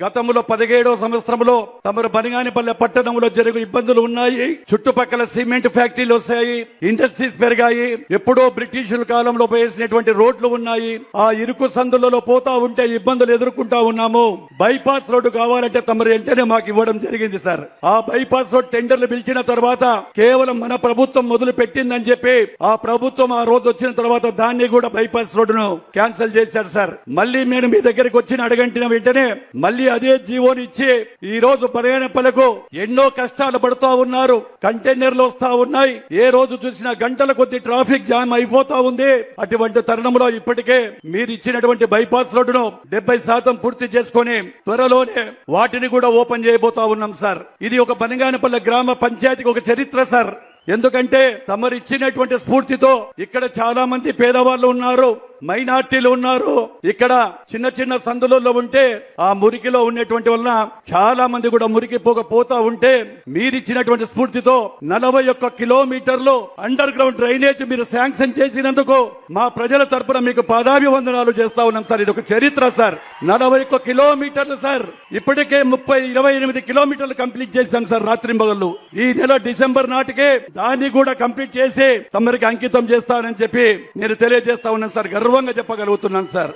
గతంలో 17వ సంవత్సరంలో తమరు బనిగానిపల్లె పట్టణంలో జరిగే ఇబ్బందులు ఉన్నాయి. చుట్టుపక్కల సిమెంట్ ఫ్యాక్టరీలు వస్తాయి, ఇండస్ట్రీస్ పెరిగాయి. ఎప్పుడో బ్రిటిషుల కాలంలో వేసినటువంటి రోడ్లు ఉన్నాయి. ఆ ఇరుకు సందులలో పోతా ఉంటే ఇబ్బందులు ఎదుర్కొంటా ఉన్నాము. బైపాస్ రోడ్డు కావాలంటే తమరు వెంటనే మాకు ఇవ్వడం జరిగింది సార్. ఆ బైపాస్ రోడ్ టెండర్లు పిలిచిన తర్వాత కేవలం మన ప్రభుత్వం మొదలు పెట్టిందని చెప్పి ఆ ప్రభుత్వం ఆ రోజు వచ్చిన తర్వాత దాన్ని కూడా బైపాస్ రోడ్డును క్యాన్సిల్ చేశారు సార్. మళ్ళీ నేను మీ దగ్గరికి వచ్చిన అడగంటిన వెంటనే మళ్ళీ అదే జీవోని ఇచ్చి ఈ రోజు బనిగానిపల్లెకు ఎన్నో కష్టాలు పడుతూ ఉన్నారు. కంటైనర్లు వస్తా ఉన్నాయి. ఏ రోజు చూసినా గంటల కొద్ది ట్రాఫిక్ జామ్ అయిపోతా ఉంది. అటువంటి తరుణంలో ఇప్పటికే మీరు ఇచ్చినటువంటి బైపాస్ రోడ్డును 70% పూర్తి చేసుకుని త్వరలోనే వాటిని కూడా ఓపెన్ చేయబోతా ఉన్నాం సార్. ఇది ఒక బనిగానిపల్లె గ్రామ పంచాయతీకి ఒక చరిత్ర సార్. ఎందుకంటే తమరు ఇచ్చినటువంటి స్ఫూర్తితో ఇక్కడ చాలా మంది పేదవాళ్ళు ఉన్నారు, మైనార్టీలు ఉన్నారు. ఇక్కడ చిన్న చిన్న సందులలో ఉంటే ఆ మురికిలో ఉన్నటువంటి వలన చాలా మంది కూడా మురికి పోతా ఉంటే మీరిచ్చినటువంటి స్ఫూర్తితో 41 కిలోమీటర్లు అండర్ గ్రౌండ్ డ్రైనేజ్ మీరు శాంక్షన్ చేసినందుకు మా ప్రజల తరపున మీకు పాదాభివందనాలు చేస్తా ఉన్నాం సార్. ఇది ఒక చరిత్ర సార్. 41 కిలోమీటర్లు సార్. ఇప్పటికే 28 కిలోమీటర్లు కంప్లీట్ చేశాం సార్ రాత్రింబగళ్ళు. ఈ నెల డిసెంబర్ నాటికే దాన్ని కూడా కంప్లీట్ చేసి తమరికి అంకితం చేస్తానని చెప్పి నేను తెలియజేస్తా ఉన్నాను సార్. గర్వంగా చెప్పగలుగుతున్నాను సార్.